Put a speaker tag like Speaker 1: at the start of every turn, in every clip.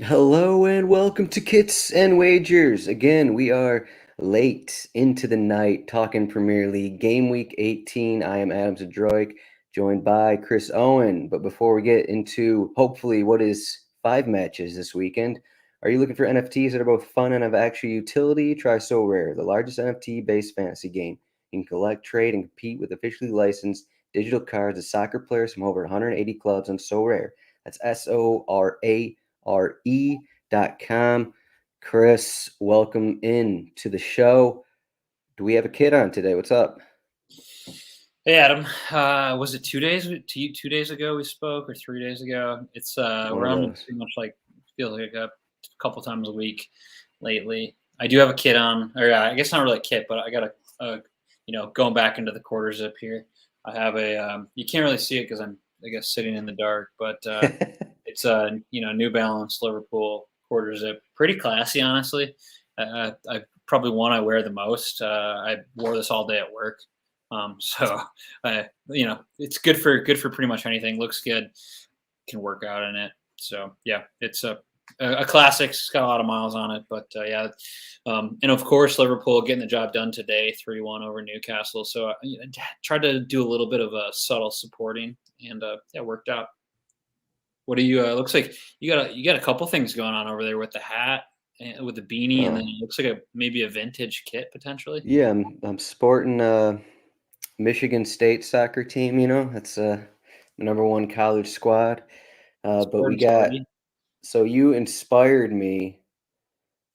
Speaker 1: Hello and welcome to Kits and Wagers. Again, we are late into the night talking Premier League Gameweek 18. I am Adam Zdroik, joined by Chris Owen. But before we get into hopefully what is 5 matches this weekend, are you looking for NFTs that are both fun and of actual utility? Try So Rare, the largest NFT-based fantasy game. You can collect, trade, and compete with officially licensed digital cards of soccer players from over 180 clubs on So Rare. That's SORARE.com. Chris, welcome in to the show. Do we have a kid on today? What's up?
Speaker 2: Hey Adam, was it 2 days ago we spoke, or 3 days ago? It's
Speaker 1: One
Speaker 2: we're
Speaker 1: of
Speaker 2: on
Speaker 1: those.
Speaker 2: pretty much like feels like a couple times a week lately. I do have a kid on, or I guess not really a kid, but I got going back into the quarter zip here. I have a you can't really see it because I'm I guess sitting in the dark, but it's a New Balance Liverpool quarter zip, pretty classy honestly. I probably one I wear the most. I wore this all day at work. So it's good for pretty much anything. Looks good, can work out in it. So yeah, it's a classic. It's got a lot of miles on it, but yeah, and of course Liverpool getting the job done today, 3-1 over Newcastle. So tried to do a little bit of a subtle supporting, and yeah, worked out. What do you? Looks like you got a couple things going on over there with the hat, and with the beanie, and then
Speaker 1: Oh,
Speaker 2: it looks like maybe a vintage kit potentially.
Speaker 1: yeah, I'm sporting Michigan State soccer team. That's the number one college squad. But we
Speaker 2: Sporting
Speaker 1: got
Speaker 2: Sparty.
Speaker 1: so you inspired me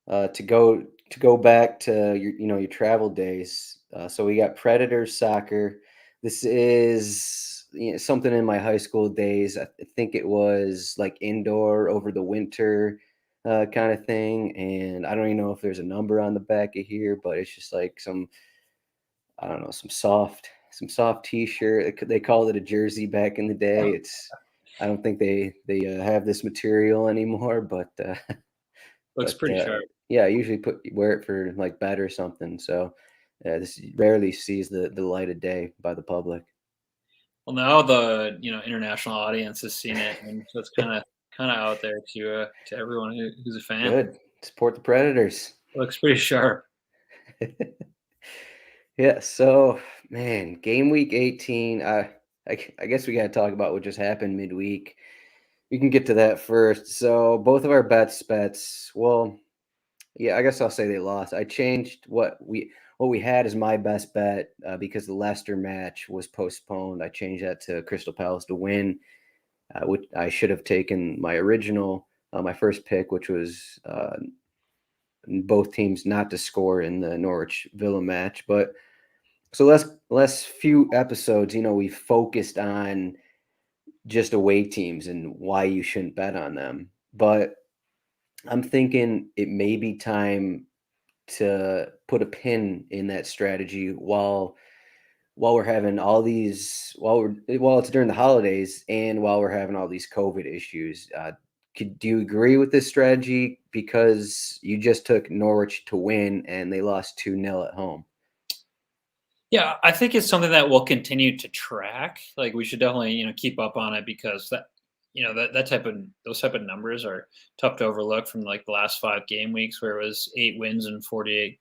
Speaker 1: to go back to your travel days. So we got Predators soccer. This is something in my high school days. I think it was like indoor over the winter kind of thing. And I don't even know if there's a number on the back of here, but it's just like some I don't know some soft T-shirt. They called it a jersey back in the day. I don't think they have this material anymore, but
Speaker 2: Looks
Speaker 1: but,
Speaker 2: pretty sharp.
Speaker 1: yeah, I usually wear it for, like, bed or something, so, this rarely sees the light of day by the public.
Speaker 2: Well, now the international audience has seen it, and so it's kind of out there to everyone who's a fan.
Speaker 1: Good. Support the Predators.
Speaker 2: Looks pretty sharp.
Speaker 1: Yeah, so, man, game week 18, I guess we gotta talk about what just happened midweek. We can get to that first. So, both of our bets well, yeah, I guess I'll say they lost. I changed what we had as my best bet, because the Leicester match was postponed. I changed that to Crystal Palace to win, which I should have taken my first pick, which was both teams not to score in the Norwich Villa match. But so last few episodes, we focused on just away teams and why you shouldn't bet on them. But I'm thinking it may be time to put a pin in that strategy while we're having all these while it's during the holidays and while we're having all these COVID issues. Do you agree with this strategy because you just took Norwich to win and they lost 2-0 at home?
Speaker 2: Yeah, I think it's something that we'll continue to track. Like we should definitely keep up on it because those type of numbers are tough to overlook from like the last 5 game weeks where it was 8 wins and 48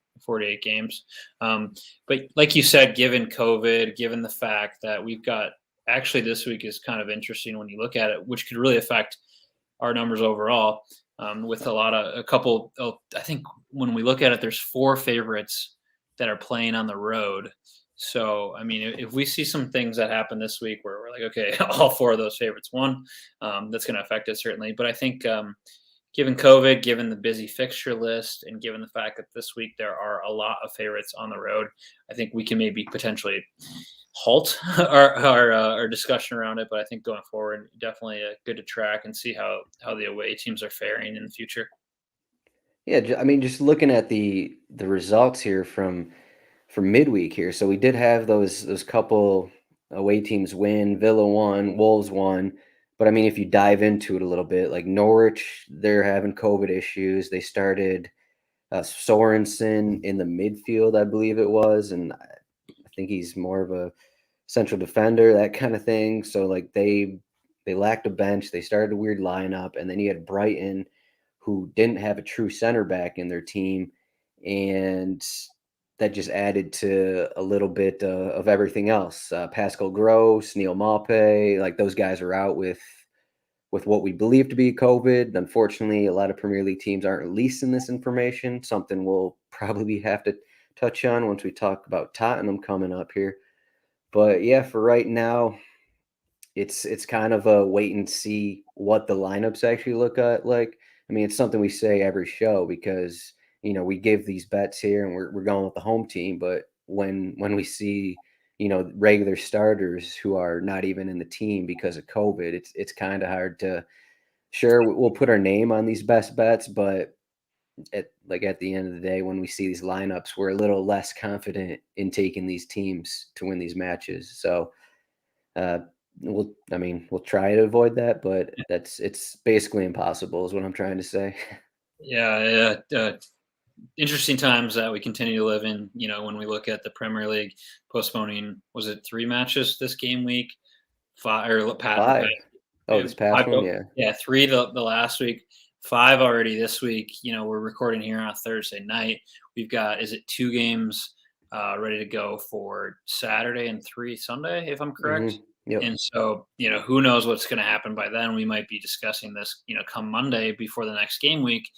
Speaker 2: games. But like you said, given COVID, given the fact that we've got actually this week is kind of interesting when you look at it, which could really affect our numbers overall. With a couple, I think when we look at it, there's 4 favorites that are playing on the road. So, I mean, if we see some things that happen this week where we're like, okay, all 4 of those favorites won, that's going to affect it certainly. But I think, given COVID, given the busy fixture list, and given the fact that this week there are a lot of favorites on the road, I think we can maybe potentially halt our discussion around it. But I think going forward, definitely good to track and see how the away teams are faring in the future.
Speaker 1: Yeah, I mean, just looking at the results here from midweek here. So we did have those couple away teams win. Villa won, Wolves won. But I mean, if you dive into it a little bit, like Norwich, they're having COVID issues. They started Sorensen in the midfield, I believe it was, and I think he's more of a central defender, that kind of thing. So like they lacked a bench. They started a weird lineup, and then you had Brighton, who didn't have a true center back in their team, and that just added to a little bit of everything else. Pascal Gross, Neil Maupay, like those guys are out with what we believe to be COVID. Unfortunately, a lot of Premier League teams aren't releasing this information. Something we'll probably have to touch on once we talk about Tottenham coming up here. But yeah, for right now, it's kind of a wait and see what the lineups actually look like. I mean, it's something we say every show because we give these bets here and we're going with the home team, but when we see regular starters who are not even in the team because of COVID, it's kind of hard to. Sure, we'll put our name on these best bets, but at the end of the day, when we see these lineups, we're a little less confident in taking these teams to win these matches. So uh, we'll try to avoid that, but it's basically impossible, is what I'm trying to say.
Speaker 2: Yeah, yeah. Interesting times that we continue to live in. When we look at the Premier League postponing, was it 3 matches this game week? Five or the past
Speaker 1: 5. Oh, this past
Speaker 2: five,
Speaker 1: one, yeah.
Speaker 2: yeah, 3 the last week, 5 already this week. We're recording here on a Thursday night. We've got, is it 2 games ready to go for Saturday and 3 Sunday, if I'm correct?
Speaker 1: Yep.
Speaker 2: And so, who knows what's going to happen by then? We might be discussing this, come Monday before the next game week,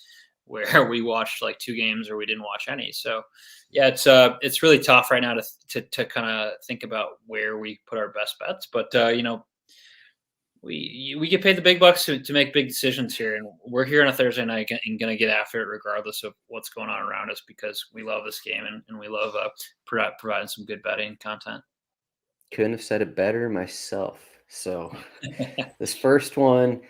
Speaker 2: where we watched like 2 games or we didn't watch any. So, yeah, it's really tough right now to kind of think about where we put our best bets. But we get paid the big bucks to make big decisions here, and we're here on a Thursday night and going to get after it regardless of what's going on around us because we love this game and we love providing some good betting content.
Speaker 1: Couldn't have said it better myself. So this first one,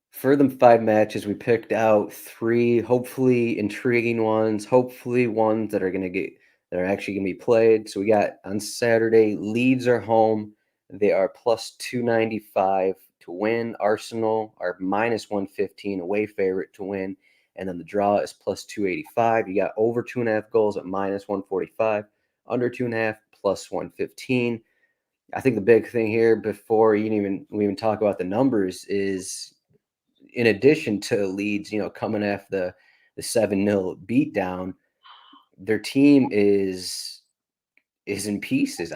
Speaker 1: for the 5 matches, we picked out 3 hopefully intriguing ones, hopefully ones that are actually gonna be played. So we got on Saturday, Leeds are home. They are plus 295 to win. Arsenal are minus 115 away favorite to win. And then the draw is plus 285. You got over 2.5 goals at minus 145, under 2.5 plus 115. I think the big thing here before we even talk about the numbers is, in addition to Leeds, coming off the 7-0 beatdown, their team is in pieces.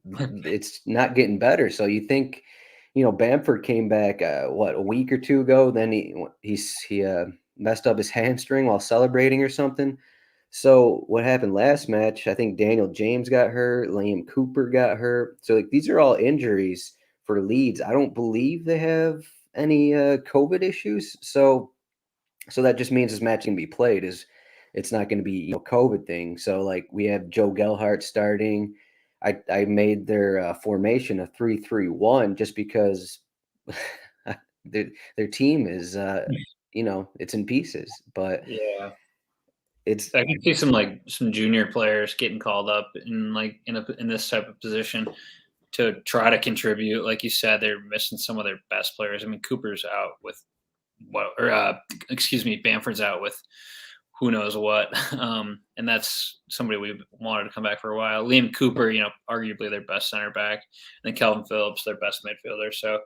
Speaker 1: It's not getting better. So you think, Bamford came back a week or 2 ago. Then he messed up his hamstring while celebrating or something. So what happened last match? I think Daniel James got hurt, Liam Cooper got hurt. So like these are all injuries for Leeds. I don't believe they have any COVID issues. So that just means this match can be played. Is It's not going to be COVID thing. So like we have Joe Gelhardt starting. I made their formation a 3-3-1 just because their team is it's in pieces, but
Speaker 2: Yeah,
Speaker 1: it's
Speaker 2: I can see some junior players getting called up in this type of position to try to contribute. Like you said, they're missing some of their best players. I mean, Cooper's out with excuse me, Bamford's out with who knows what. And that's somebody we've wanted to come back for a while. Liam Cooper, arguably their best center back, and then Calvin Phillips, their best midfielder. So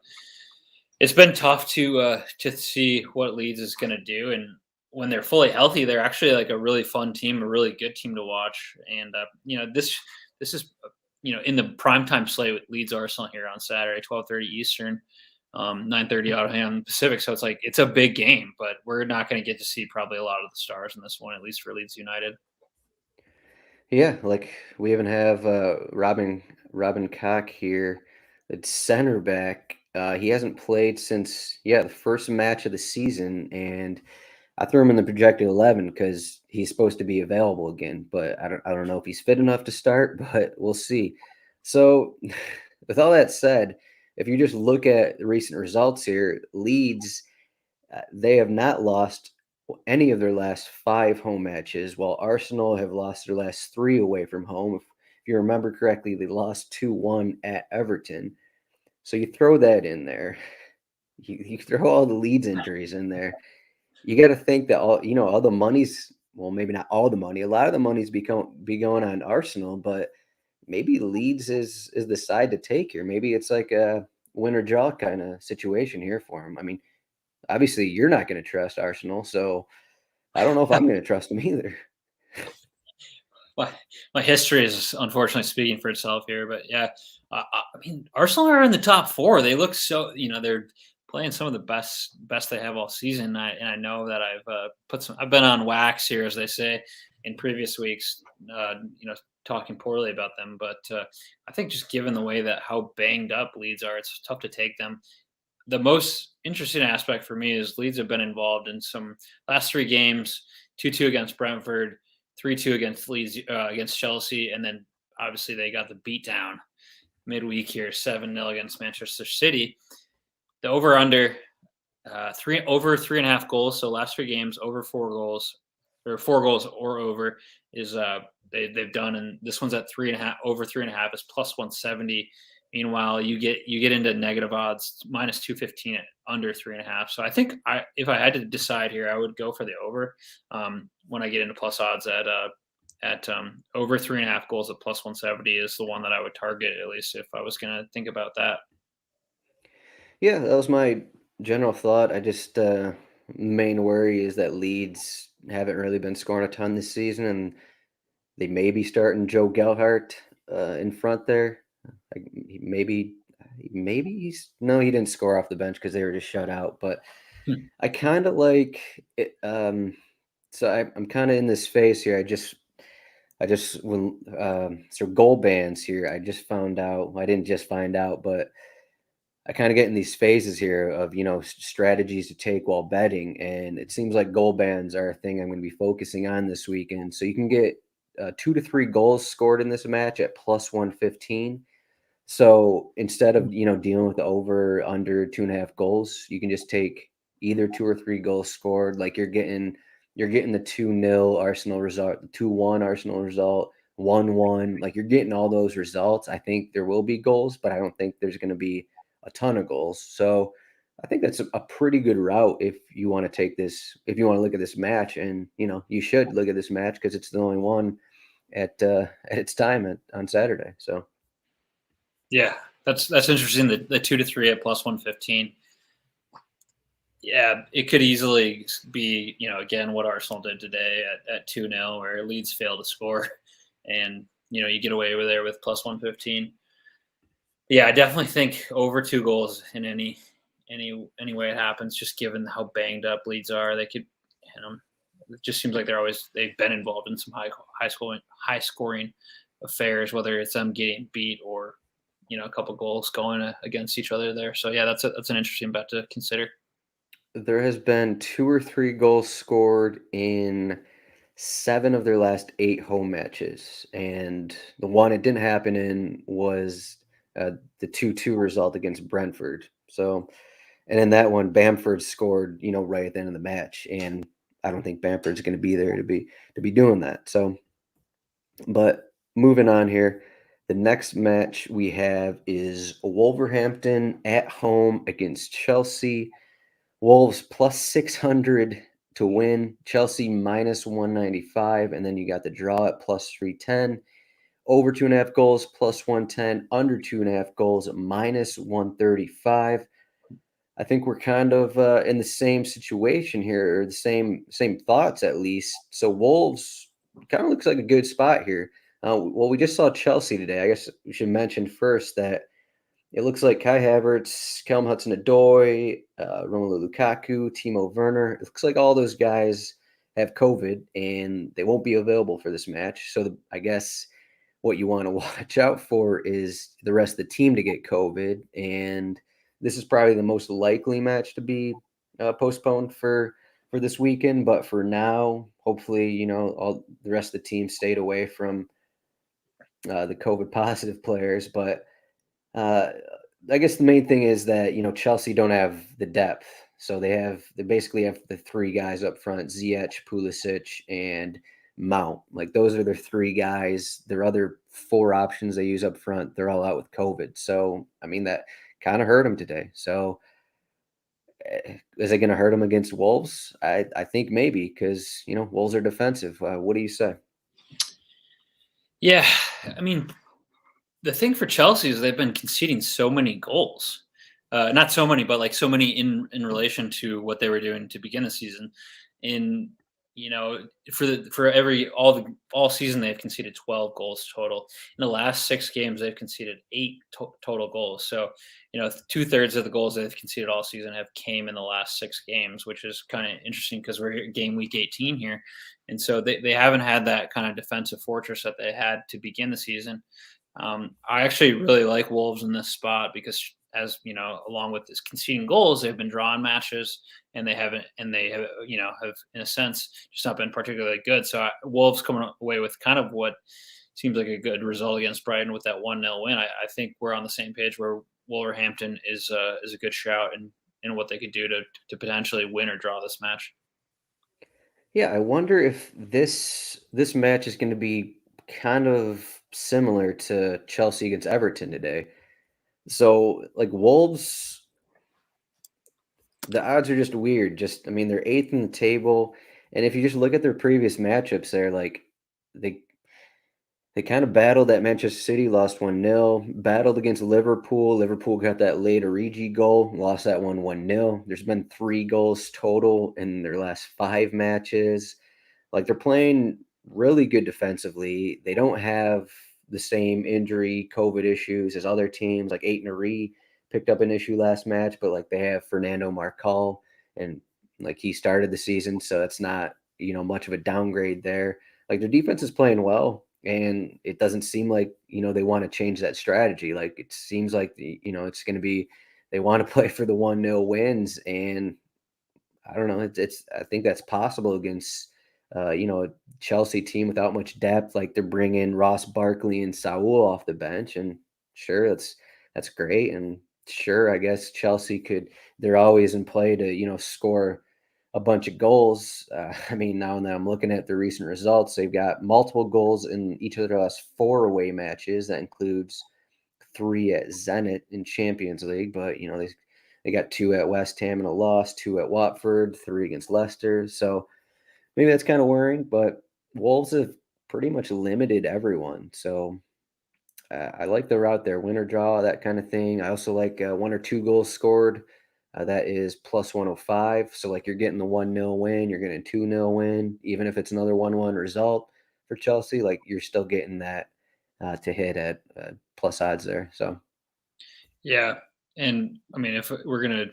Speaker 2: it's been tough to see what Leeds is going to do. And when they're fully healthy, they're actually like a really fun team, a really good team to watch. And this is in the primetime slate with Leeds Arsenal here on Saturday, 12:30 Eastern. 9:30 out on Pacific. So it's a big game, but we're not going to get to see probably a lot of the stars in this one, at least for Leeds United.
Speaker 1: Yeah, like we even have Robin Koch here. It's center back. He hasn't played since the first match of the season, and I threw him in the projected 11 because he's supposed to be available again. But I don't know if he's fit enough to start, but we'll see. So, with all that said, if you just look at the recent results here, Leeds, they have not lost any of their last 5 home matches, while Arsenal have lost their last 3 away from home. If you remember correctly, they lost 2-1 at Everton. So you throw that in there. You throw all the Leeds injuries in there. You got to think that all the money's, well, maybe not all the money. A lot of the money's be going on Arsenal, but maybe Leeds is the side to take here. Maybe it's like a win or draw kind of situation here for them. I mean, obviously you're not going to trust Arsenal, so I don't know if I'm going to trust them either.
Speaker 2: My history is unfortunately speaking for itself here, but yeah, I mean, Arsenal are in the top four. They look so, they're playing some of the best they have all season. And I know that I've been on wax here, as they say, in previous weeks, talking poorly about them. But I think just given the way that how banged up Leeds are, it's tough to take them. The most interesting aspect for me is Leeds have been involved in some last three games: 2-2 against Brentford, 3-2 against Leeds, against Chelsea, and then obviously they got the beatdown midweek here, 7-0 against Manchester City. The over under over 3.5 goals. So last three games over 4 goals, or 4 goals or over is they've done, and this one's at 3.5, over 3.5 is plus 170. Meanwhile, you get into negative odds, minus 215 at under 3.5. So I think if I had to decide here, I would go for the over. When I get into plus odds at over 3.5 goals at plus 170 is the one that I would target, at least if I was going to think about that.
Speaker 1: Yeah, that was my general thought. I just main worry is that Leeds haven't really been scoring a ton this season, and they may be starting Joe Gelhart in front there. Like, maybe he's no, he didn't score off the bench because they were just shut out. But
Speaker 2: Hmm.
Speaker 1: I kind of like it. So I'm kind of in this phase here. I just when so goal bans here. I just found out. I didn't just find out, but I kind of get in these phases here of strategies to take while betting, and it seems like goal bans are a thing I'm going to be focusing on this weekend. So you can get 2 to 3 goals scored in this match at plus 115. So instead of dealing with the over under 2.5 goals, you can just take either 2 or 3 goals scored. Like you're getting the 2-0 Arsenal result, the 2-1 Arsenal result, 1-1. Like you're getting all those results. I think there will be goals, but I don't think there's going to be a ton of goals. So I think that's a pretty good route if you want to take this, if you want to look at this match, and you should look at this match because it's the only one at its time on Saturday. So.
Speaker 2: Yeah, that's interesting. The 2 to 3 at plus 115. Yeah, it could easily be, again, what Arsenal did today at 2-0, where Leeds failed to score, and you get away with there with plus 115. Yeah, I definitely think over 2 goals in any way it happens, just given how banged up Leeds are. They could, it just seems like they've been involved in some high scoring affairs, whether it's them getting beat or a couple goals going against each other there. So yeah, that's an interesting bet to consider.
Speaker 1: There has been 2 or 3 goals scored in 7 of their last 8 home matches, and the one it didn't happen in was the 2-2 result against Brentford. So, and in that one, Bamford scored, right at the end of the match, and I don't think Bamford's going to be there to be doing that. So, but moving on here, the next match we have is Wolverhampton at home against Chelsea. Wolves plus 600 to win, Chelsea minus 195, and then you got the draw at plus 310. Over 2.5 goals plus 110, under 2.5 goals minus 135. I think we're kind of in the same situation here, or the same thoughts at least. So Wolves kind of looks like a good spot here. Well, we just saw Chelsea today. I guess we should mention first that it looks like Kai Havertz, Kelm Hudson-Odoi, Romelu Lukaku, Timo Werner. It looks like all those guys have COVID and they won't be available for this match. So I guess what you want to watch out for is the rest of the team to get COVID. And this is probably the most likely match to be postponed for this weekend. But for now, hopefully, all the rest of the team stayed away from the COVID positive players. But uh, I guess the main thing is that Chelsea don't have the depth, so they basically have the 3 guys up front: Ziyech, Pulisic, and Mount. Like those are their 3 guys. Their other 4 options they use up front, they're all out with COVID. So I mean that kind of hurt them today. So is it going to hurt them against Wolves? I think maybe because Wolves are defensive. What do you say?
Speaker 2: Yeah, I mean, the thing for Chelsea is they've been conceding so many goals. Not so many, but like so many in relation to what they were doing to begin the season. In for every all season they've conceded 12 goals total. In the last 6 games they've conceded 8 total goals. So 2/3 of the goals they've conceded all season have came in the last 6 games, which is kind of interesting because we're here game week 18 here, and so they haven't had that kind of defensive fortress that they had to begin the season. I actually really like Wolves in this spot because, as you know, along with this conceding goals, they've been drawing matches, and they have, have in a sense just not been particularly good. So Wolves coming away with kind of what seems like a good result against Brighton with that 1-0 win. I think we're on the same page where Wolverhampton is a good shout in what they could do to potentially win or draw this match.
Speaker 1: Yeah, I wonder if this match is going to be kind of similar to Chelsea against Everton today. So, like Wolves, the odds are just weird. Just, I mean, they're eighth in the table, and if you just look at their previous matchups, they're like they they kind of battled at Manchester City, lost 1-0. Battled against Liverpool. Liverpool got that late Origi goal, lost that one 1-0. There's been 3 goals total in their last 5 matches. Like they're playing really good defensively. They don't have the same injury COVID issues as other teams. Like Aitnari picked up an issue last match, but like they have Fernando Marcal, and like he started the season, so it's not much of a downgrade there. Like their defense is playing well, and it doesn't seem like they want to change that strategy. Like it seems like it's going to be they want to play for the 1-0 wins, and I don't know. It's I think that's possible against a Chelsea team without much depth. Like they're bringing Ross Barkley and Saul off the bench, and sure, that's great. And sure, I guess Chelsea could. They're always in play to score a bunch of goals. I mean, now that I'm looking at the recent results, they've got multiple goals in each of their last 4 away matches. That includes 3 at Zenit in Champions League, but they got 2 at West Ham and a loss, 2 at Watford, 3 against Leicester. So maybe that's kind of worrying, but Wolves have pretty much limited everyone. So I like the route there, winner draw, that kind of thing. I also like 1 or 2 goals scored. That is plus 105. So like you're getting the 1-0 win, you're getting a 2-0 win, even if it's another 1-1 result for Chelsea, like you're still getting that to hit at plus odds there. So
Speaker 2: Yeah. And I mean, if we're gonna,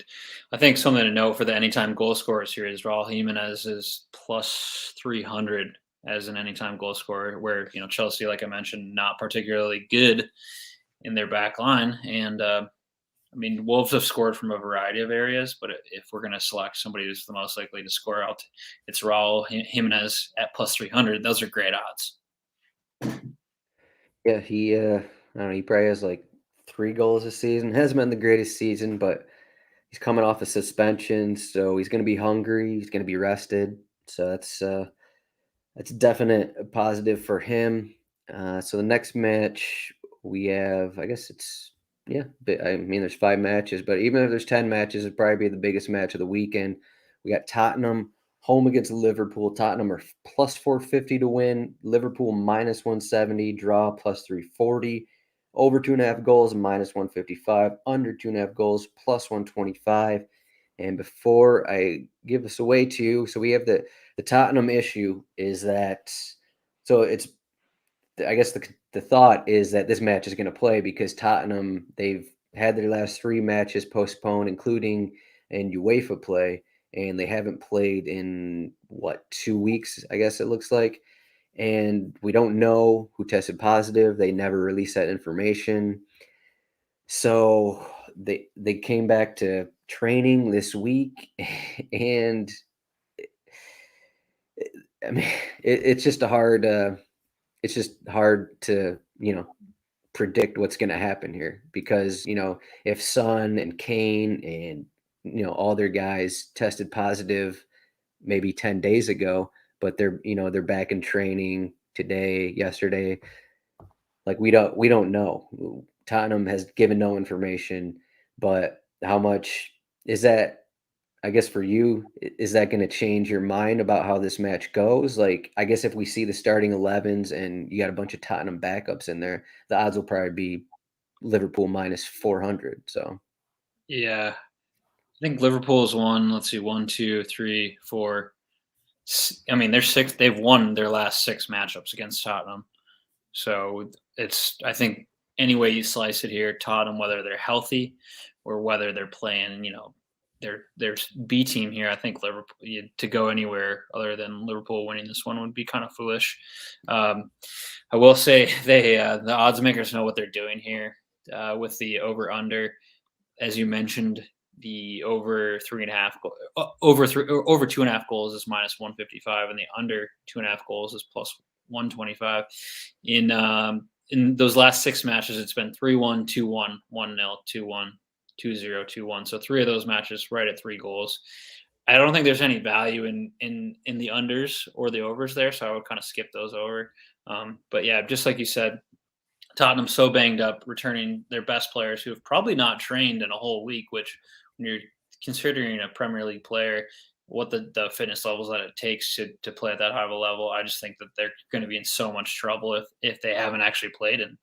Speaker 2: I think something to note for the anytime goal scorers here is Raul Jimenez is plus 300 as an anytime goal scorer, where Chelsea, like I mentioned, not particularly good in their back line. And I mean, Wolves have scored from a variety of areas, but if we're going to select somebody who's the most likely to score out, it's Raul Jimenez at plus 300. Those are great odds.
Speaker 1: yeah, he I don't know, he probably has like 3 goals this season. Hasn't been the greatest season, but he's coming off a suspension, so he's going to be hungry. He's going to be rested, so that's definite positive for him. So the next match we have, I guess it's yeah. I mean, there's 5 matches, but even if there's 10 matches, it'd probably be the biggest match of the weekend. We got Tottenham home against Liverpool. Tottenham are plus 450 to win. Liverpool minus 170. Draw plus 340. Over 2.5 goals minus 155. Under 2.5 goals plus 125. And before I give this away to you, so we have the Tottenham issue is that so it's I guess the thought is that this match is going to play because Tottenham they've had their last 3 matches postponed, including in UEFA play, and they haven't played in what 2 weeks, I guess it looks like, and we don't know who tested positive. They never released that information, so they came back to training this week, and I mean it's just a hard. It's just hard to predict what's going to happen here because if Son and Kane and all their guys tested positive maybe 10 days ago, but they're back in training today, yesterday, like we don't know. Tottenham has given no information, but how much is that? I guess for you, is that going to change your mind about how this match goes? Like, I guess if we see the starting 11s and you got a bunch of Tottenham backups in there, the odds will probably be Liverpool minus 400. So,
Speaker 2: Yeah, I think Liverpool's won. Let's see, one, two, three, four. I mean, they're six. They've won their last six matchups against Tottenham. So it's, I think, any way you slice it here, Tottenham, whether they're healthy or whether they're playing, their B team here. I think Liverpool, to go anywhere other than Liverpool winning this one would be kind of foolish. Um, I will say the odds makers know what they're doing here with the over under, as you mentioned. The over 3.5 over 2.5 goals is minus 155, and the under 2.5 goals is plus 125. In those last six matches, it's been 3-1, 2-1, 1-0, 2-1, 2-0, 2-1. So three of those matches right at 3 goals. I don't think there's any value in the unders or the overs there, so I would kind of skip those over. But yeah, just like you said, Tottenham's so banged up, returning their best players who have probably not trained in a whole week, which when you're considering a Premier League player, what the fitness levels that it takes to play at that high of a level, I just think that they're going to be in so much trouble if they haven't actually played in,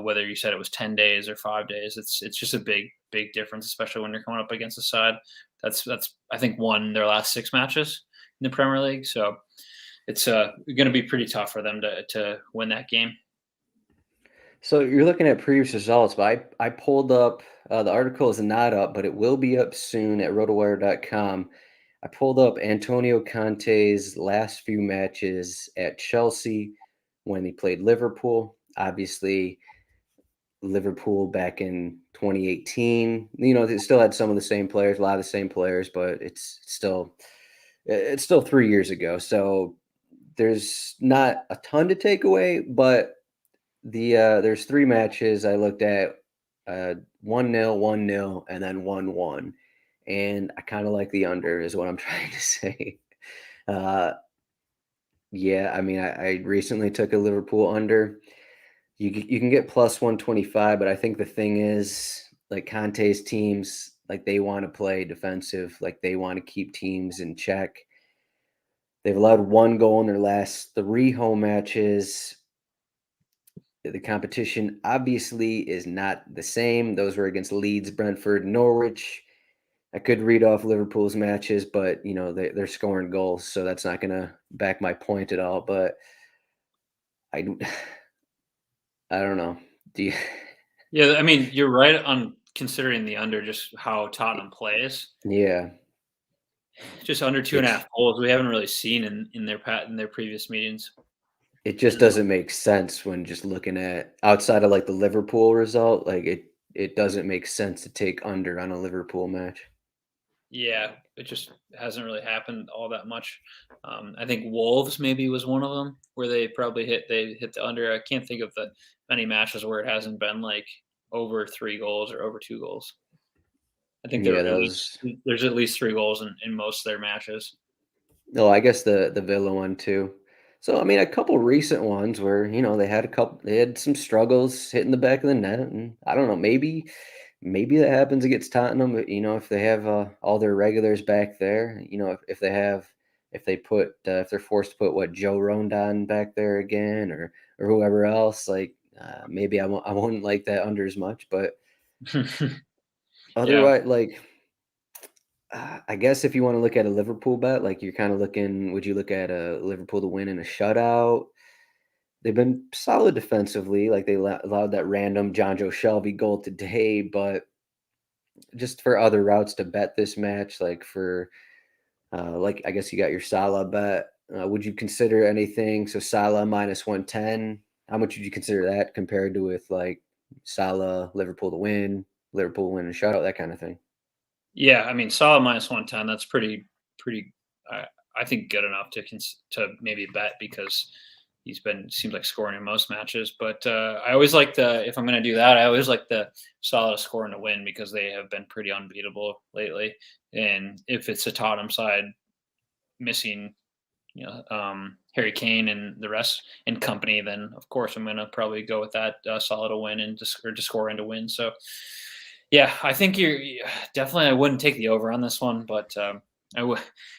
Speaker 2: whether you said it was 10 days or 5 days, it's just a big difference, especially when you're coming up against a side that's I think won their last six matches in the Premier League. So it's going to be pretty tough for them to win that game.
Speaker 1: So you're looking at previous results, but I pulled up the article is not up, but it will be up soon at rotowire.com. I pulled up Antonio Conte's last few matches at Chelsea when he played Liverpool. Obviously, Liverpool back in 2018. They still had some of the same players, a lot of the same players, but it's still 3 years ago. So there's not a ton to take away, but there's three matches I looked at, 1-0, 1-0, and then 1-1. And I kind of like the under is what I'm trying to say. Uh, yeah, I mean, I recently took a Liverpool under. You can get plus 125, but I think the thing is, like Conte's teams, like they want to play defensive, like they want to keep teams in check. They've allowed one goal in their last three home matches. The competition obviously is not the same. Those were against Leeds, Brentford, Norwich. I could read off Liverpool's matches, but they're scoring goals, so that's not going to back my point at all. But I, I don't know. Do you?
Speaker 2: Yeah, I mean, you're right on considering the under, just how Tottenham plays.
Speaker 1: Yeah,
Speaker 2: Just under two and a
Speaker 1: it's
Speaker 2: half goals. We haven't really seen in their previous meetings.
Speaker 1: it just doesn't make sense when just looking at outside of like the Liverpool result. Like it doesn't make sense to take under on a Liverpool match.
Speaker 2: Yeah, it just hasn't really happened all that much. I think Wolves maybe was one of them where they hit the under. I can't think of the many matches where it hasn't been like over 3 goals or over 2 goals. I think
Speaker 1: Yeah, those.
Speaker 2: there's at least 3 goals in most of their matches.
Speaker 1: No, I guess the Villa one too. So I mean, a couple recent ones where they had some struggles hitting the back of the net, and I don't know, maybe that happens against Tottenham. But, if they have all their regulars back there, if they're forced to put what Joe Rondon back there again, or whoever else, like maybe I won't like that under as much, but
Speaker 2: Yeah.
Speaker 1: otherwise, like. I guess if you want to look at a Liverpool bet, like you're kind of looking, would you look at a Liverpool to win in a shutout? They've been solid defensively, like they allowed that random John Joe Shelby goal today, but just for other routes to bet this match, like I guess you got your Salah bet. Would you consider anything? So Salah minus 110. How much would you consider that compared to with like Salah, Liverpool win a shutout, that kind of thing?
Speaker 2: Yeah, I mean, Salah minus 110, that's pretty, I think good enough to maybe bet because seems like scoring in most matches. But I always like if I'm going to do that, I always like the Salah to score and to win because they have been pretty unbeatable lately. And if it's a Tottenham side missing, Harry Kane and the rest and company, then of course I'm going to probably go with that Salah to win and to score and to win. So yeah, I think definitely. I wouldn't take the over on this one, but I would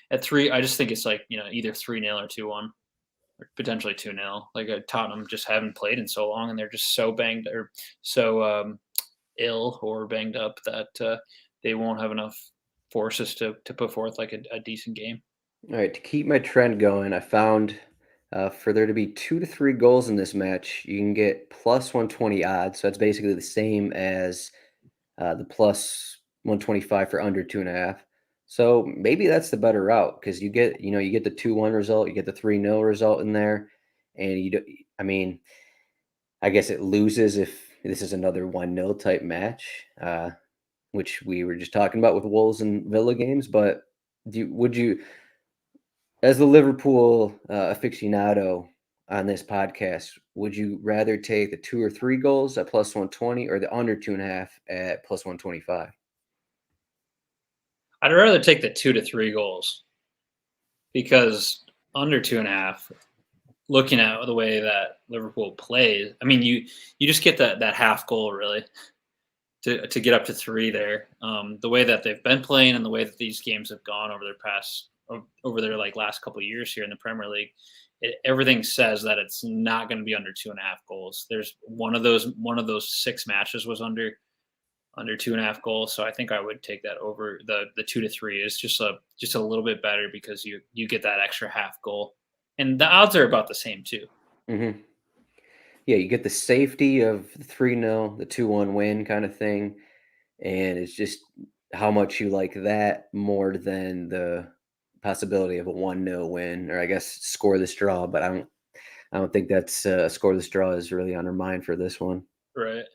Speaker 2: at three. I just think it's like either 3-0 or 2-1, or potentially 2-0. Like Tottenham just haven't played in so long, and they're just so banged or so ill or banged up that they won't have enough forces to put forth like a decent game.
Speaker 1: All right, to keep my trend going, I found for there to be 2 to 3 goals in this match, you can get plus 120 odds. So that's basically the same as the plus 125 for under 2.5. So maybe that's the better route because you get the 2-1 result, you get the 3-0 result in there, and you do, I mean, I guess it loses if this is another 1-0 type match, which we were just talking about with Wolves and Villa games. But would you, as the Liverpool aficionado on this podcast, would you rather take the 2 or 3 goals at plus 120 or the under 2.5 at plus 125?
Speaker 2: I'd rather take the 2 to 3 goals because under 2.5. Looking at the way that Liverpool plays, I mean, you just get that half goal really to get up to 3 there. The way that they've been playing and the way that these games have gone over their like last couple of years here in the Premier League, everything says that it's not going to be under 2.5 goals. There's one of those 6 matches was under 2.5 goals. So I think I would take that over the 2 to 3 is just a little bit better because you get that extra half goal, and the odds are about the same too.
Speaker 1: Hmm. Yeah, you get the safety of the 3-0, the 2-1 win kind of thing, and it's just how much you like that more than the possibility of a 1-0 win, or I guess score this draw. But I don't think that's score this draw is really on our mind for this one.
Speaker 2: Right?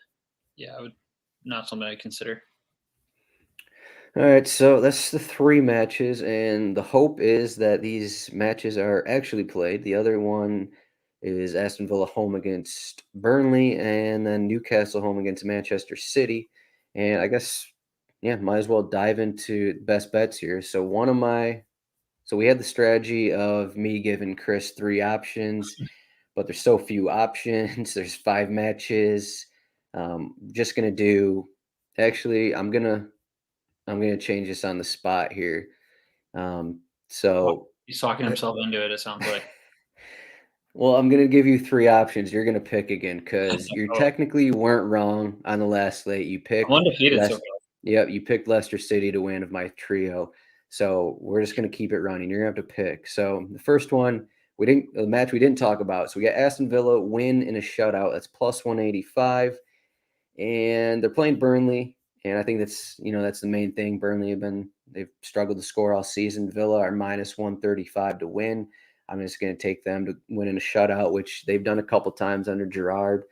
Speaker 2: Yeah, I would not something I'd consider.
Speaker 1: All right, so that's the 3 matches, and the hope is that these matches are actually played. The other one is Aston Villa home against Burnley, and then Newcastle home against Manchester City. And I guess, yeah, might as well dive into best bets here. So we had the strategy of me giving Chris 3 options, but there's so few options. There's 5 matches. Just gonna do. Actually, I'm gonna change this on the spot here. Um,
Speaker 2: Well,
Speaker 1: so,
Speaker 2: he's talking
Speaker 1: uh,
Speaker 2: himself into it. It sounds like.
Speaker 1: well, I'm gonna give you 3 options. You're gonna pick again because you
Speaker 2: Oh,
Speaker 1: technically weren't wrong on the last slate. You
Speaker 2: I'm
Speaker 1: picked
Speaker 2: undefeated so
Speaker 1: less.
Speaker 2: far.
Speaker 1: Yep, you picked Leicester City to win of my trio. So we're just gonna keep it running. You're gonna have to pick. So the first one the match we didn't talk about. So we got Aston Villa win in a shutout. That's plus 185. And they're playing Burnley, and I think that's the main thing. They've struggled to score all season. Villa are minus 135 to win. I'm just going to take them to win in a shutout, which they've done a couple times under Gerrard.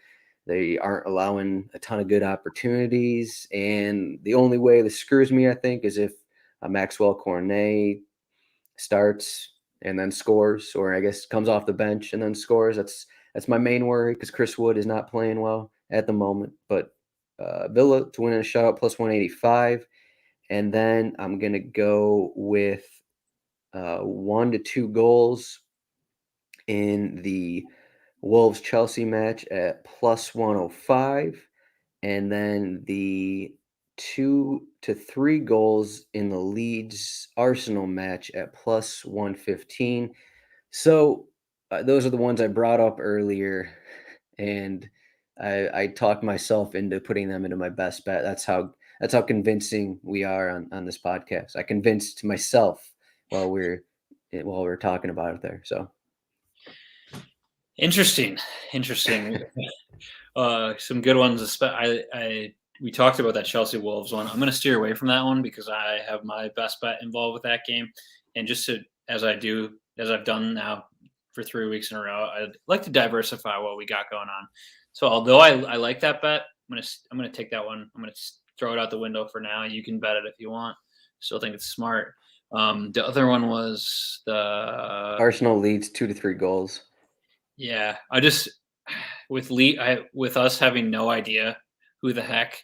Speaker 1: They aren't allowing a ton of good opportunities, and the only way this screws me, I think, is if Maxwell Cornet starts and then scores, or I guess comes off the bench and then scores. That's my main worry because Chris Wood is not playing well at the moment. But Villa to win in a shutout plus 185, and then I'm gonna go with 1 to 2 goals in the Wolves Chelsea match at plus 105, and then the 2 to 3 goals in the Leeds Arsenal match at plus 115. So those are the ones I brought up earlier, and I talked myself into putting them into my best bet. That's how convincing we are on this podcast. I convinced myself while we're talking about it there. So
Speaker 2: Interesting, interesting. Some good ones. We talked about that Chelsea Wolves one. I'm going to steer away from that one because I have my best bet involved with that game, and just to as I've done now for 3 weeks in a row, I'd like to diversify what we got going on. So although I like that bet, I'm gonna take that one. I'm gonna throw it out the window for now. You can bet it if you want. Still think it's smart. The other one was the
Speaker 1: Arsenal leads 2 to 3 goals.
Speaker 2: yeah. I just with us having no idea who the heck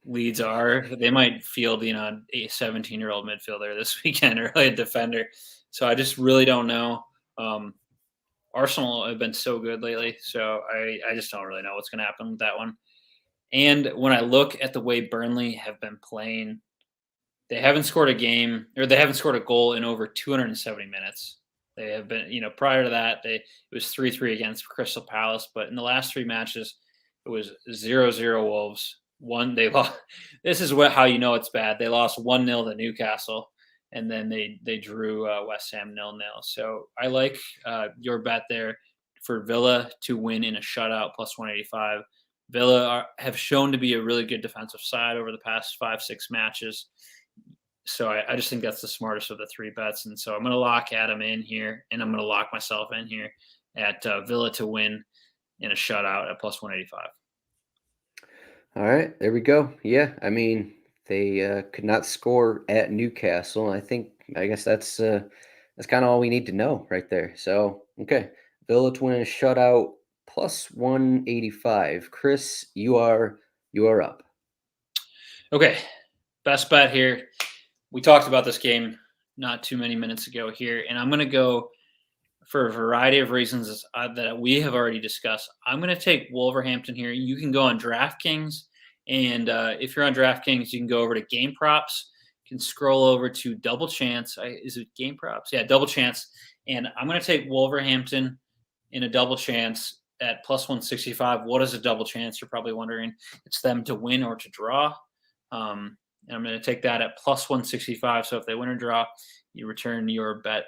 Speaker 2: Leeds are, they might field a 17-year-old midfielder this weekend or a defender. So I just really don't know. Um, Arsenal have been so good lately, so I just don't really know what's going to happen with that one. And when I look at the way Burnley have been playing, they haven't scored a goal in over 270 minutes. They have been, prior to that, it was 3-3 against Crystal Palace, but in the last 3 matches, it was 0-0 Wolves, one they lost. This is how you know it's bad. They lost 1-0 to Newcastle, and then they drew West Ham 0-0. So I like your bet there for Villa to win in a shutout plus 185. Villa have shown to be a really good defensive side over the past 5-6 matches. So I just think that's the smartest of the three bets. And so I'm going to lock Adam in here, and I'm going to lock myself in here at Villa to win in a shutout at plus 185.
Speaker 1: All right, there we go. Yeah, I mean, they could not score at Newcastle. I guess that's kind of all we need to know right there. So, okay, Villa to win a shutout plus 185. Chris, you are up.
Speaker 2: Okay, best bet here. We talked about this game not too many minutes ago here, and I'm going to go for a variety of reasons that we have already discussed. I'm going to take Wolverhampton here. You can go on DraftKings, and if you're on DraftKings, you can go over to Game Props. You can scroll over to Double Chance. Is it Game Props? Yeah, Double Chance. And I'm going to take Wolverhampton in a double chance at plus 165. What is a double chance? You're probably wondering. It's them to win or to draw. And I'm going to take that at plus 165. So if they win or draw, you return your bet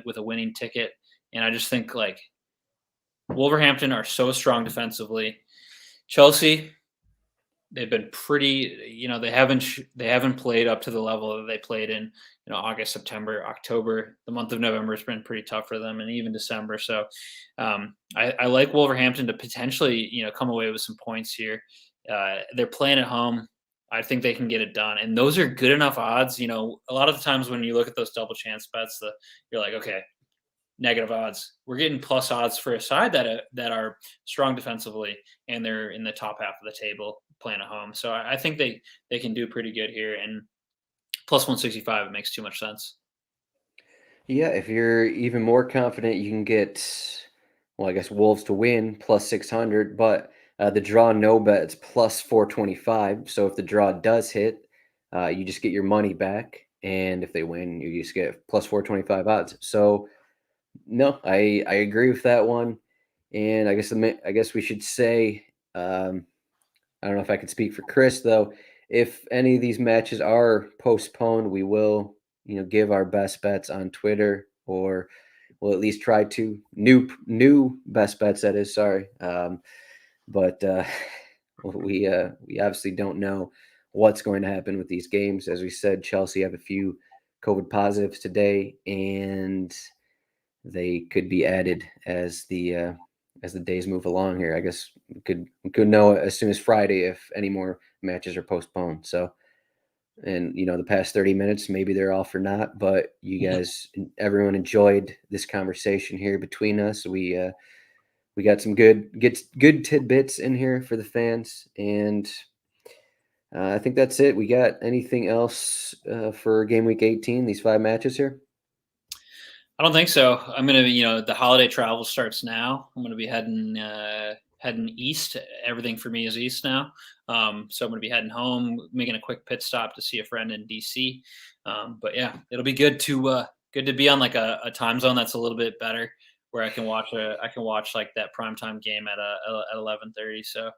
Speaker 2: with a winning ticket. And I just think like Wolverhampton are so strong defensively. Chelsea, they've been pretty, they haven't played up to the level that they played in, August, September, October. The month of November has been pretty tough for them, and even December. So I like Wolverhampton to potentially, come away with some points here. They're playing at home. I think they can get it done. And those are good enough odds. A lot of the times when you look at those double chance bets, you're like, okay, negative odds. We're getting plus odds for a side that are strong defensively, and they're in the top half of the table playing at home. So I think they can do pretty good here. And plus 165, it makes too much sense.
Speaker 1: Yeah, if you're even more confident, you can get, well, I guess Wolves to win plus 600, but the draw no bet it's plus 425. So if the draw does hit, you just get your money back, and if they win, you just get plus 425 odds. So no, I agree with that one, and I guess we should say, I don't know if I could speak for Chris though. If any of these matches are postponed, we will give our best bets on Twitter, or we'll at least try to new best bets. That is, sorry. But we obviously don't know what's going to happen with these games. As we said, Chelsea have a few COVID positives today, and they could be added as the days move along here. I guess we could know as soon as Friday if any more matches are postponed. So, and the past 30 minutes, maybe they're all for naught. But you guys, everyone enjoyed this conversation here between us. We got some good tidbits in here for the fans, and I think that's it. We got anything else for Game Week 18? These 5 matches here.
Speaker 2: I don't think so. I'm gonna, the holiday travel starts now. I'm gonna be heading east. Everything for me is east now. So I'm gonna be heading home, making a quick pit stop to see a friend in DC. But yeah, it'll be good to be on like a time zone that's a little bit better, where I can watch like that primetime game at 11:30. So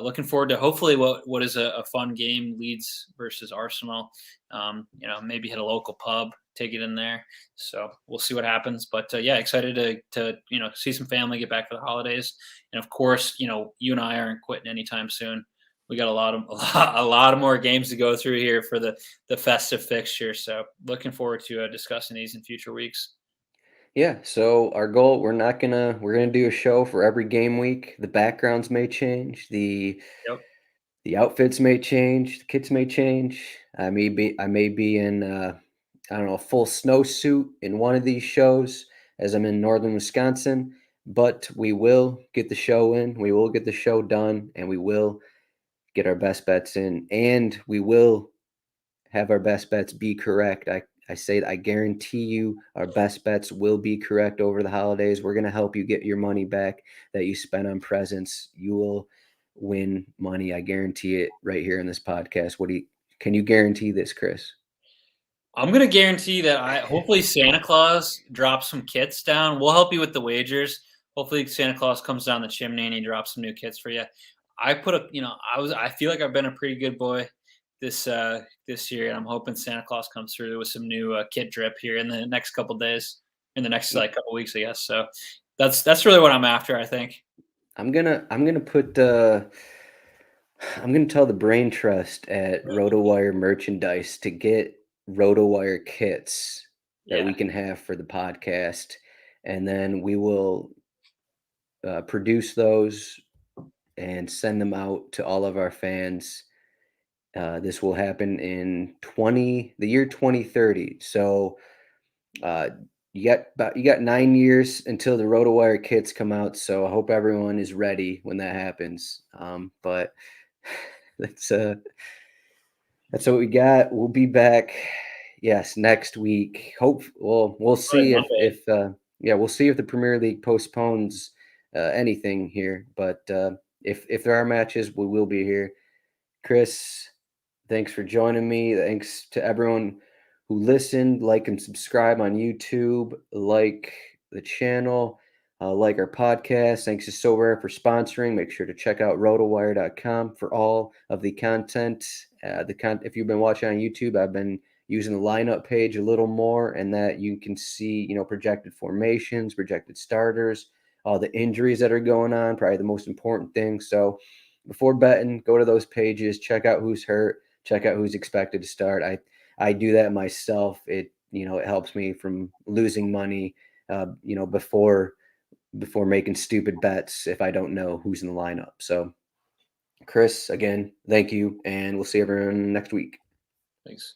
Speaker 2: looking forward to hopefully what is a fun game, Leeds versus Arsenal. Maybe hit a local pub, take it in there. So we'll see what happens. But yeah, excited to see some family, get back for the holidays, and of course, you and I aren't quitting anytime soon. We got a lot of more games to go through here for the festive fixture. So looking forward to discussing these in future weeks.
Speaker 1: Yeah, so our goal, we're gonna do a show for every game week. The backgrounds may change,
Speaker 2: Yep.
Speaker 1: the outfits may change, the kits may change. I may be in I don't know, a full snowsuit in one of these shows as I'm in northern Wisconsin, but we will get the show in, we will get the show done, and we will get our best bets in, and we will have our best bets be correct. I say that I guarantee you our best bets will be correct over the holidays. We're going to help you get your money back that you spent on presents. You will win money. I guarantee it right here in this podcast. Can you guarantee this, Chris?
Speaker 2: I'm gonna guarantee that hopefully Santa Claus drops some kits down. We'll help you with the wagers. Hopefully Santa Claus comes down the chimney and he drops some new kits for you. I put a I feel like I've been a pretty good boy this year, and I'm hoping Santa Claus comes through with some new kid drip here in the next couple days, in the next like couple weeks, I guess. So that's really what I'm after, I think.
Speaker 1: I'm gonna tell the brain trust at RotoWire merchandise to get RotoWire kits that we
Speaker 2: Yeah,
Speaker 1: can have for the podcast, and then we will produce those and send them out to all of our fans. This will happen in the year 2030. So uh, you got 9 years until the RotoWire kits come out. So I hope everyone is ready when that happens. But that's uh that's what we got. We'll be back. Yes, next week. We'll
Speaker 2: probably
Speaker 1: see
Speaker 2: Monday.
Speaker 1: if we'll see if the Premier League postpones anything here. But if there are matches, we will be here. Chris, thanks for joining me. Thanks to everyone who listened. Like and subscribe on YouTube. Like the channel. Like our podcast. Thanks to So Rare for sponsoring. Make sure to check out rotowire.com for all of the content. If you've been watching on YouTube, I've been using the lineup page a little more, and that you can see, projected formations, projected starters, all the injuries that are going on, probably the most important thing. So before betting, go to those pages, check out who's hurt, check out who's expected to start. I do that myself. It helps me from losing money, before making stupid bets if I don't know who's in the lineup. So, Chris, again, thank you, and we'll see everyone next week.
Speaker 2: Thanks.